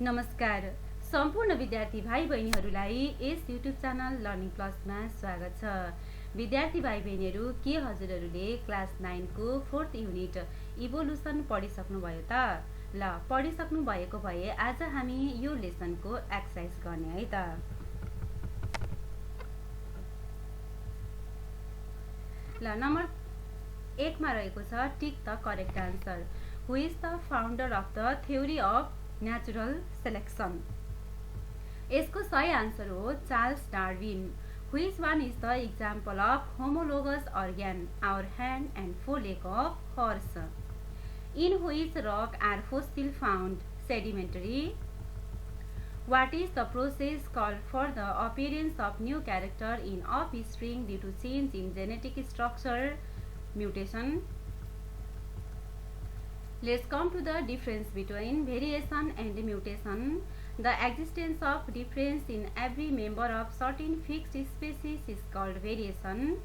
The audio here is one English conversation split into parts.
नमस्कार सम्पूर्ण विद्यार्थी भाइ बहिनीहरूलाई यस युट्युब च्यानल लर्निङ प्लसमा स्वागत छ। विद्यार्थी भाइ बहिनीहरू, के हजुरहरूले क्लास 9 को 4th युनिट इभोल्युसन पढिसक्नुभयो त? ल, पढिसक्नु भएको भए आज हामी यो लेसनको एक्सर्साइज गर्ने है त। ल, नम्बर 1 मा रहेको छ tick the correct answer. Who is the founder of the theory of natural selection? यसको सही आन्सर हो Charles Darwin. Which one is the example of homologous organ, our hand and foreleg of horse? In which rock are fossils found? Sedimentary. What is the process called for the appearance of new character in offspring due to change in genetic structure? Mutation. Let's come to the difference between variation and mutation. The existence of difference in every member of certain fixed species is called variation.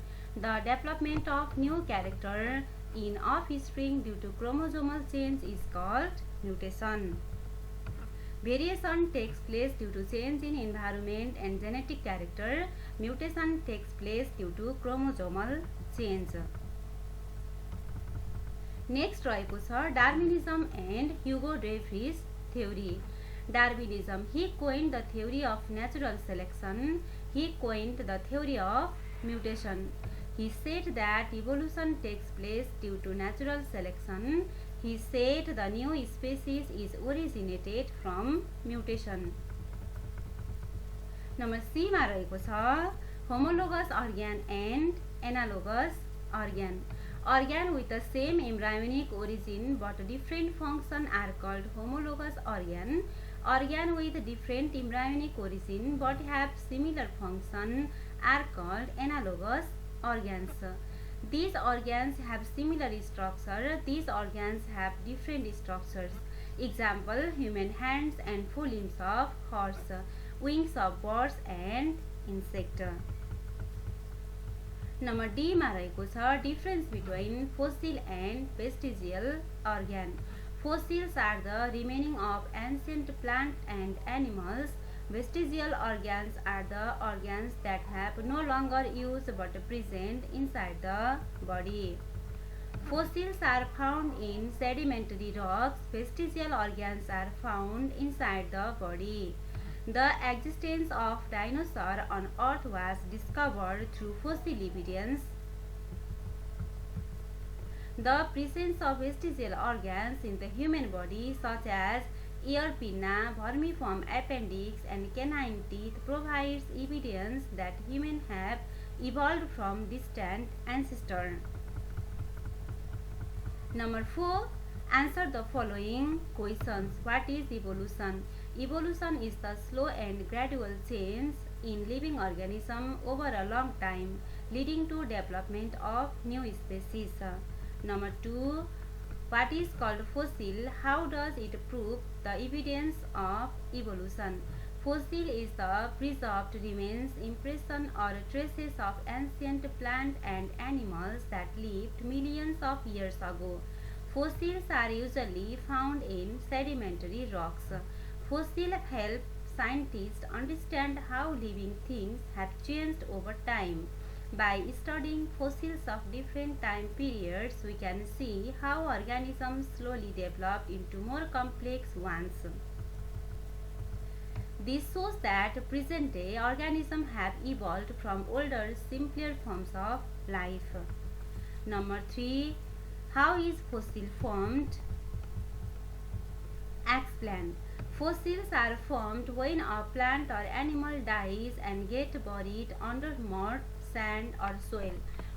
The development of new character in offspring due to chromosomal change is called mutation. Variation takes place due to change in environment and genetic character. Mutation takes place due to chromosomal change. Next रहेको छ Darwinism and Hugo de Vries theory. Darwinism, he coined the theory of natural selection. He coined the theory of mutation. He said that evolution takes place due to natural selection. He said the new species is originated from mutation. Number C मा रहेको छ homologous organ and analogous organ. Organ with the same embryonic origin but different function are called homologous organ. Organ with different embryonic origin but have similar function are called analogous organs. These organs have similar structure. These organs have different structures. Example: human hands and full limbs of horse, wings of birds and insect. Number D मा रहेको छ difference between fossil end vestigial organ. Fossils are the remaining of ancient plants and animals. Vestigial organs are the organs that have no longer use but present inside the body. Fossils are found in sedimentary rocks. Vestigial organs are found inside the body. The existence of dinosaurs on Earth was discovered through fossil evidence. The presence of vestigial organs in the human body, such as ear pinna, vermiform appendix, and canine teeth, provides evidence that humans have evolved from distant ancestors. Number 4. Answer the following questions. What is evolution? Evolution is the slow and gradual change in living organism over a long time, leading to development of new species. Number 2. What is called fossil? How does it prove the evidence of evolution? Fossil is the preserved remains, impression or traces of ancient plants and animals that lived millions of years ago. Fossils are usually found in sedimentary rocks. Fossils help scientists understand how living things have changed over time. By studying fossils of different time periods, we can see how organisms slowly developed into more complex ones. This shows that present-day organisms have evolved from older, simpler forms of life. Number 3. How is fossil formed? Explain. Fossils are formed when a plant or animal dies and gets buried under mud, sand or soil.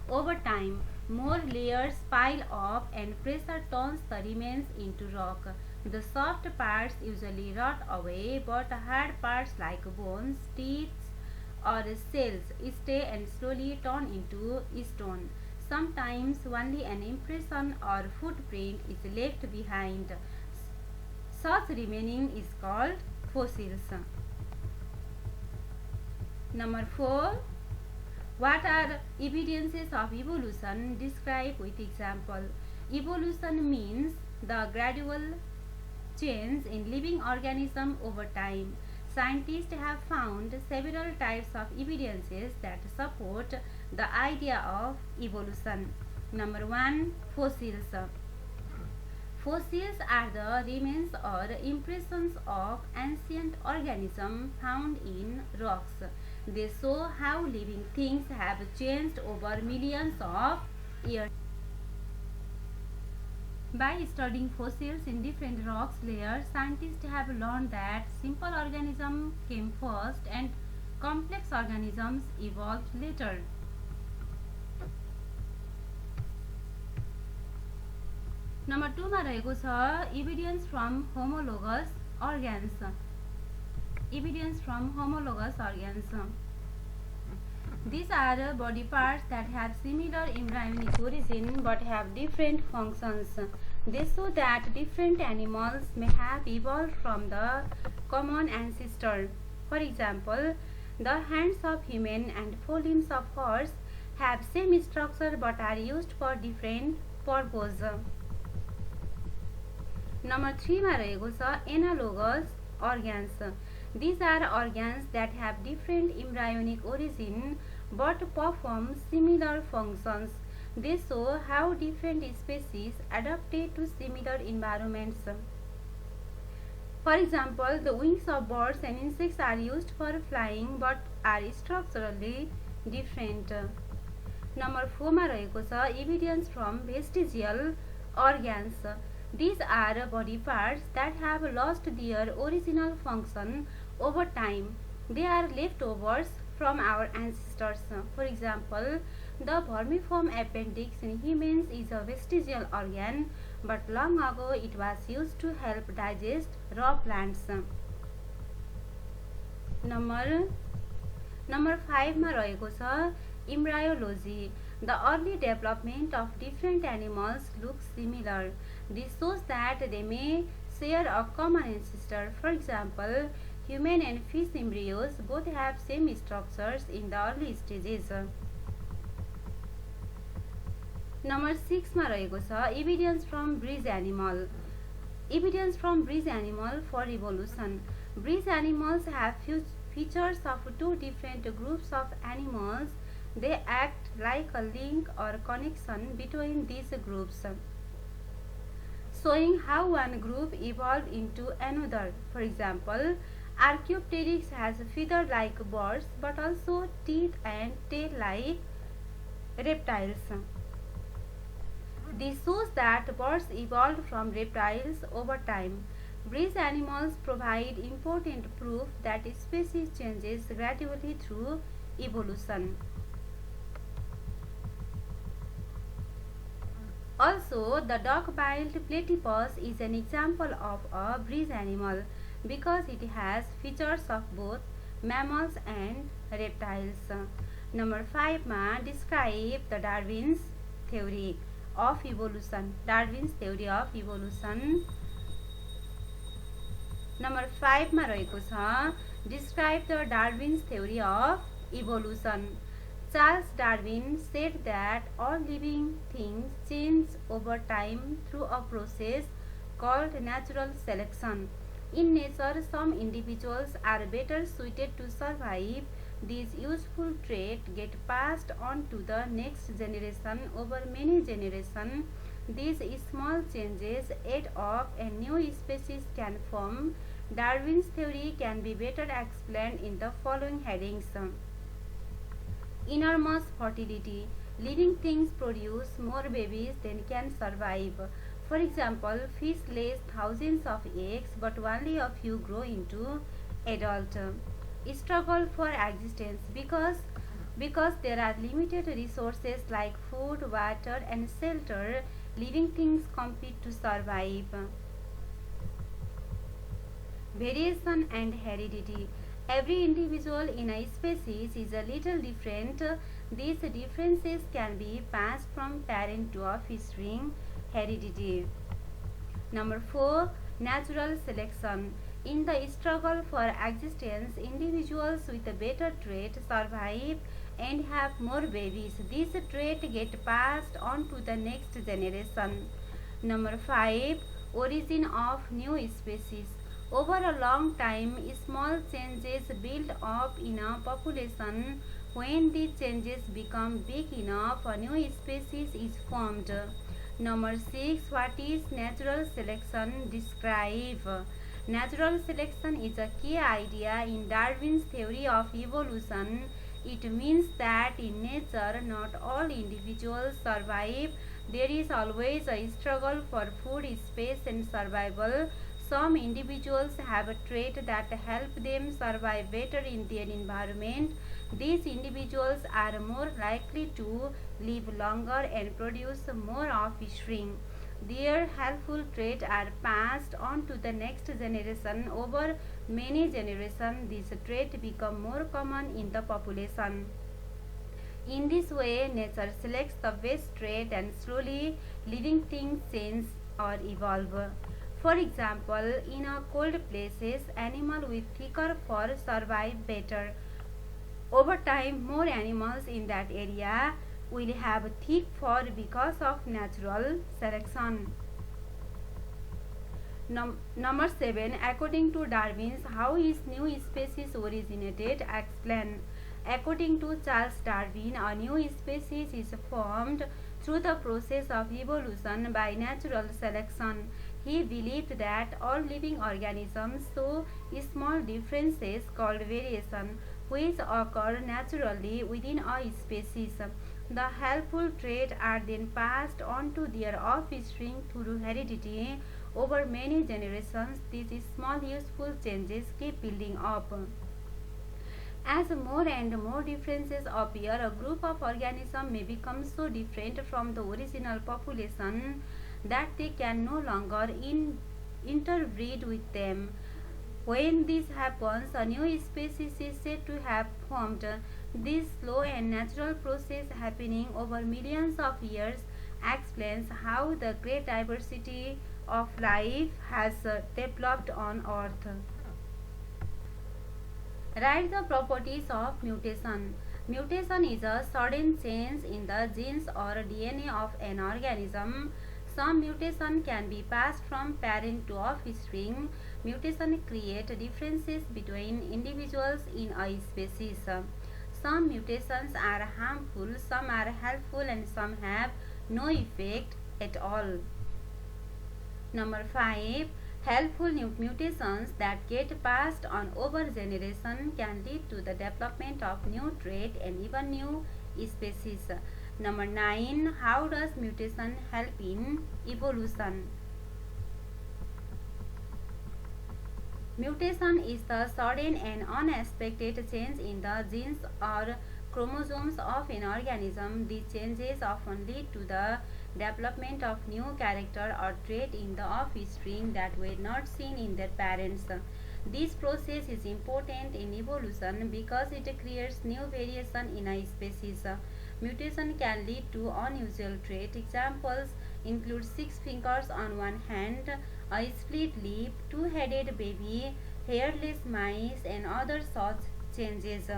Over time, more layers pile up and pressure turns the remains into rock. The soft parts usually rot away, but hard parts like bones, teeth or shells stay and slowly turn into stone. Sometimes only an impression or footprint is left behind. Such remaining is called fossils. Number 4. What are evidences of evolution? Describe with example. Evolution means the gradual change in living organisms over time. Scientists have found several types of evidences that support the idea of evolution. Number 1, fossils. Fossils are the remains or impressions of ancient organisms found in rocks. They show how living things have changed over millions of years. By studying fossils in different rocks layers, scientists have learned that simple organisms came first and complex organisms evolved later. Number 2 मा रहेको छ evidence from homologous organs. Evidence from homologous organs. These are body parts that have similar embryonic origin but have different functions. They show that different animals may have evolved from the common ancestor. For example, the hands of human and forelimbs of horse have same structure but are used for different purposes. Number 3 मा रहेको छ analogous organs. These are organs that have different embryonic origin but perform similar functions. They show how different species adapted to similar environments. For example, the wings of birds and insects are used for flying but are structurally different. Number 4 मा रहेको छ evidence from vestigial organs. These are body parts that have lost their original function over time. They are leftovers from our ancestors. For example, the vermiform appendix in humans is a vestigial organ, but long ago it was used to help digest raw plants. Number 5 मा रहेको छ embryology. The early development of different animals looks similar. This shows that they may share a common ancestor. For example, human and fish embryos both have same structures in the early stages. Number 6 मा रहेको छ evidence from bridge animal. Evidence from bridge animal for evolution. Bridge animals have features of two different groups of animals. They act like a link or connection between these groups, showing how one group evolved into another. For example, Archaeopteryx has feathers like birds but also teeth and tail like reptiles. This shows that birds evolved from reptiles over time. Bridge animals provide important proof that species changes gradually through evolution. Also, the dog-billed platypus is an example of a bridge animal because it has features of both mammals and reptiles. Number 5 मा describe the Darwin's theory of evolution. Darwin's theory of evolution. Number 5 मा रहेको छ describe the Darwin's theory of evolution. Charles Darwin said that all living things change over time through a process called natural selection. In nature, some individuals are better suited to survive. These useful traits get passed on to the next generation over many generations. These small changes add up and new species can form. Darwin's theory can be better explained in the following headings. Enormous fertility. Living things produce more babies than can survive. For example, fish lays thousands of eggs but only a few grow into adult. Struggle for existence. Because there are limited resources like food, water and shelter, living things compete to survive. Variation and heredity. Every individual in a species is a little different. These differences can be passed from parent to offspring. Heredity. Number 4. Natural selection. In the struggle for existence, individuals with a better trait survive and have more babies. These traits get passed on to the next generation. Number 5. Origin of new species. Over a long time, small changes build up in a population. When these changes become big enough, a new species is formed. Number 6. What is natural selection? Describe. Natural selection is a key idea in Darwin's theory of evolution. It means that in nature, not all individuals survive. There is always a struggle for food, space, and survival. Some individuals have a trait that help them survive better in their environment. These individuals are more likely to live longer and produce more offspring. Their helpful traits are passed on to the next generation. Over many generations, these traits become more common in the population. In this way, nature selects the best trait and slowly living things change or evolve. For example, in a cold places, animals with thicker fur survive better. Over time, more animals in that area will have thick fur because of natural selection. Number 7. According to Darwin's, how is new species originated? Explain. According to Charles Darwin, a new species is formed through the process of evolution by natural selection. He believed that all living organisms show small differences called variation, which occur naturally within a species. The helpful traits are then passed on to their offspring through heredity. Over many generations, these small useful changes keep building up. As more and more differences appear, a group of organisms may become so different from the original population that they can no longer interbreed with them. When this happens, a new species is said to have formed. This slow and natural process happening over millions of years explains how the great diversity of life has developed on Earth. Write the properties of mutation. Mutation is a sudden change in the genes or DNA of an organism. Some mutation can be passed from parent to offspring. Mutation create differences between individuals in a species. Some mutations are harmful, some are helpful, and some have no effect at all. Number 5. Helpful mutations that get passed on over generation can lead to the development of new trait and even new species. Number 9. How does mutation help in evolution? Mutation is the sudden and unexpected change in the genes or chromosomes of an organism. These changes often lead to the development of new character or trait in the offspring that were not seen in their parents. This process is important in evolution because it creates new variation in a species. Mutation can lead to unusual trait. Examples include 6 fingers on one hand, a split lip, two-headed baby, hairless mice, and other such changes.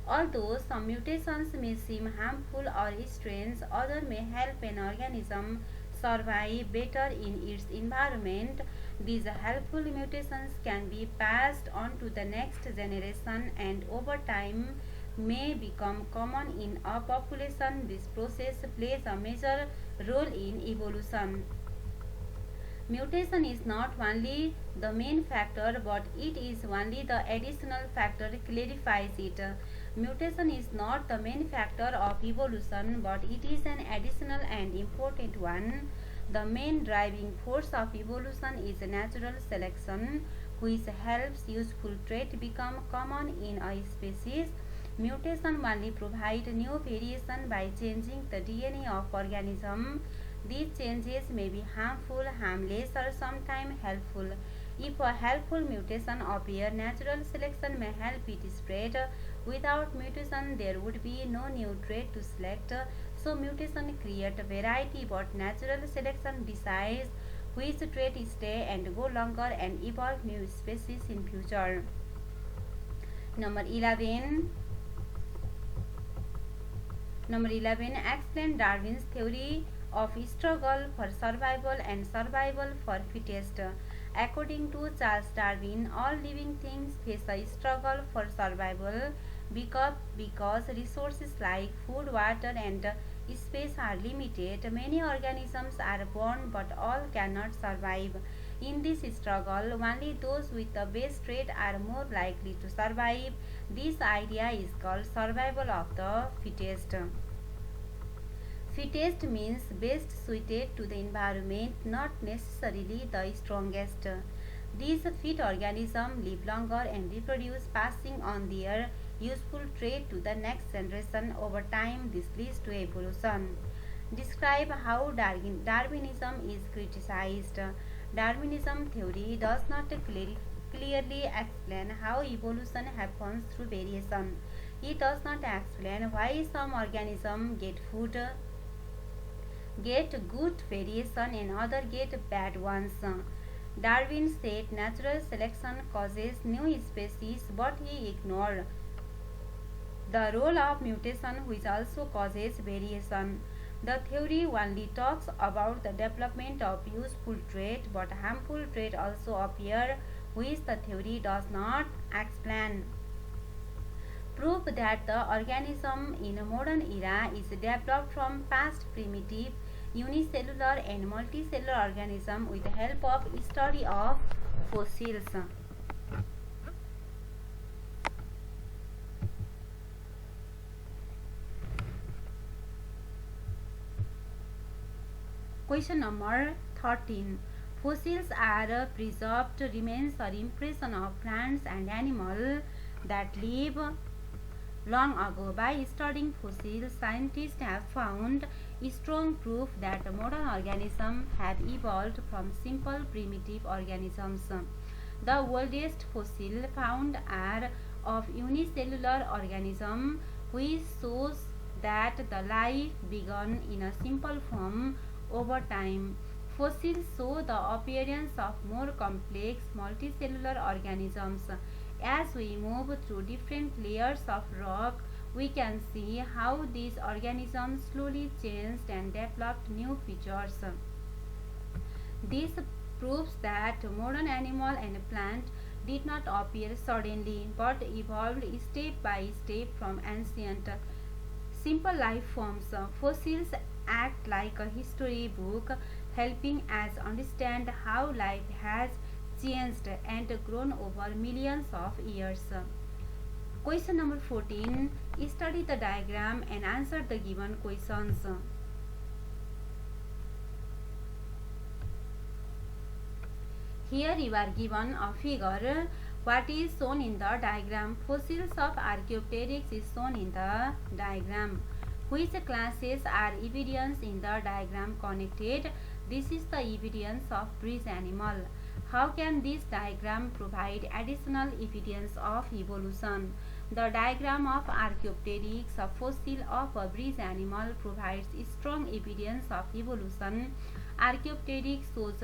Although some mutations may seem harmful or strange, others may help an organism survive better in its environment. These helpful mutations can be passed on to the next generation and over time may become common in a population. This process plays a major role in evolution. Mutation is not only the main factor, but it is only the additional factor clarifies it. Mutation is not the main factor of evolution, but it is an additional and important one. The main driving force of evolution is natural selection, which helps useful traits become common in a species. Mutation only provide new variation by changing the DNA of organism. These changes may be harmful, harmless, or sometimes helpful. If a helpful mutation appears, natural selection may help it spread. Without mutation, there would be no new trait to select. So mutation creates variety, but natural selection decides which trait stay and go longer and evolve new species in future. Number 11. Explain Darwin's theory of struggle for survival and survival for fittest. According to Charles Darwin, all living things face a struggle for survival because resources like food, water, and space are limited. Many organisms are born, but all cannot survive. In this struggle, only those with the best trait are more likely to survive. This idea is called survival of the fittest. Fittest means best suited to the environment, not necessarily the strongest. These fit organisms live longer and reproduce, passing on their useful trait to the next generation. Over time, this leads to evolution. Describe how Darwinism is criticized. Darwinism theory does not clearly explain how evolution happens through variation. It does not explain why some organisms get good variation and other get bad ones. Darwin said natural selection causes new species, but he ignored the role of mutation, which also causes variation. The theory only talks about the development of useful trait, but harmful trait also appear, which the theory does not explain. Proof that the organism in a modern era is developed from past primitive unicellular and multicellular organisms with the help of study of fossils. Question number 13. Fossils are preserved remains or impression of plants and animals that live long ago. By studying fossils, scientists have found strong proof that modern organisms have evolved from simple primitive organisms. The oldest fossils found are of unicellular organisms, which shows that the life began in a simple form over time. Fossils show the appearance of more complex multicellular organisms. As we move through different layers of rock, we can see how these organisms slowly changed and developed new features. This proves that modern animal and plant did not appear suddenly but evolved step by step from ancient simple life forms. Fossils act like a history book, helping us understand how life has changed and grown over millions of years. Question number 14. Study the diagram and answer the given questions. Here you are given a figure. What is shown in the diagram? Fossils of Archaeopteryx is shown in the diagram. Which classes are evidence in the diagram connected? This is the evidence of bridge animal. How can this diagram provide additional evidence of evolution? The diagram of Archaeopteryx, a fossil of a bridge animal, provides strong evidence of evolution. Archaeopteryx shows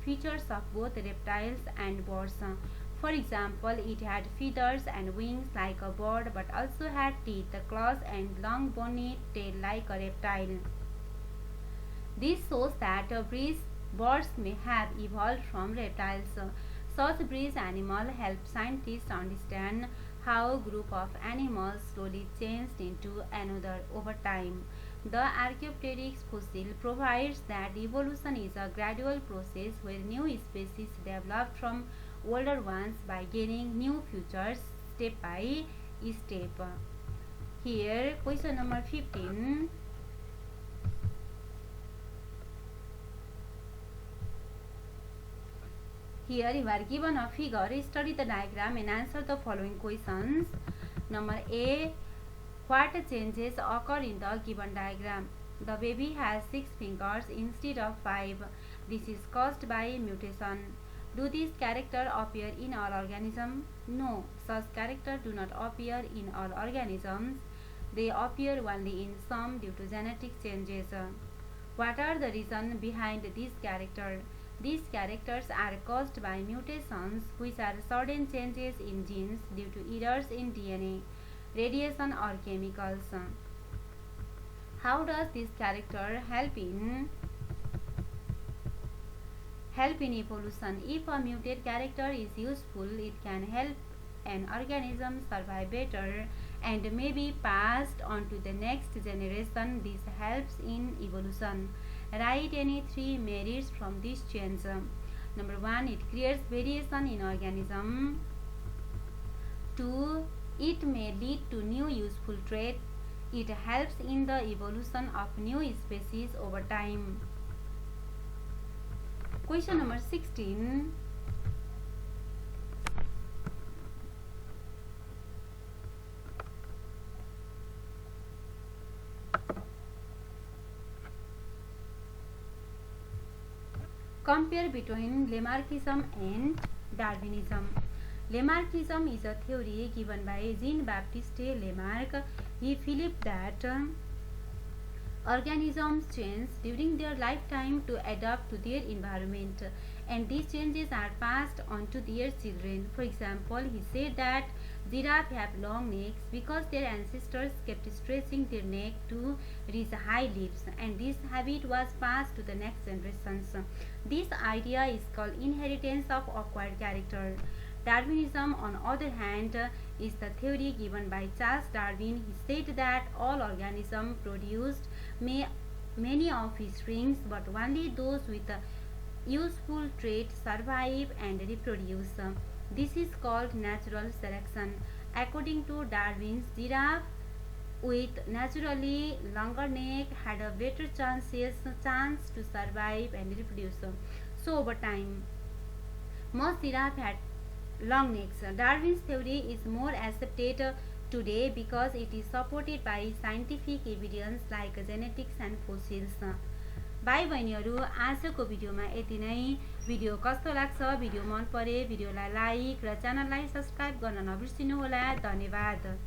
features of both reptiles and birds. For example, it had feathers and wings like a bird, but also had teeth, claws, and long bony tail like a reptile. This shows that birds may have evolved from reptiles. Such bridge animals help scientists understand how a group of animals slowly changed into another over time. The Archaeopteryx fossil provides that evolution is a gradual process where new species develop from older ones by gaining new features step by step. Here, question number 15. Here you are given a figure. Study the diagram and answer the following questions. Number A. What changes occur in the given diagram? The baby has 6 fingers instead of 5. This is caused by mutation. Do these characters appear in all organisms? No, such characters do not appear in all organisms. They appear only in some due to genetic changes. What are the reasons behind these characters? These characters are caused by mutations, which are sudden changes in genes due to errors in DNA, radiation, or chemicals. How does this character help in evolution? If a muted character is useful, it can help an organism survive better and may be passed on to the next generation. This helps in evolution. Write any three merits from this change. Number 1, it creates variation in organism. 2, it may lead to new useful traits. It helps in the evolution of new species over time. Question number 16. Compare between Lamarckism and Darwinism. Lamarckism is a theory given by Jean-Baptiste Lamarck. He believed that organisms change during their lifetime to adapt to their environment, and these changes are passed on to their children. For example, he said that giraffes have long necks because their ancestors kept stretching their neck to reach high leaves, and this habit was passed to the next generations. This idea is called inheritance of acquired character. Darwinism, on the other hand, is the theory given by Charles Darwin. He said that all organisms produced many offspring, but only those with a useful trait survive and reproduce. This is called natural selection. According to Darwin, giraffe with naturally longer neck had a better chance to survive and reproduce. So over time, most giraffes had long necks. Darwin's theory is more accepted today because it is supported by scientific evidence like genetics and fossils. भाइ बहिनीहरू आजको भिडियोमा यति नै। Video कस्तो लाग्छ? Video मन परे भिडियोलाई लाइक र च्यानललाई सब्स्क्राइब गर्न नबिर्सिनुहोला। धन्यवाद।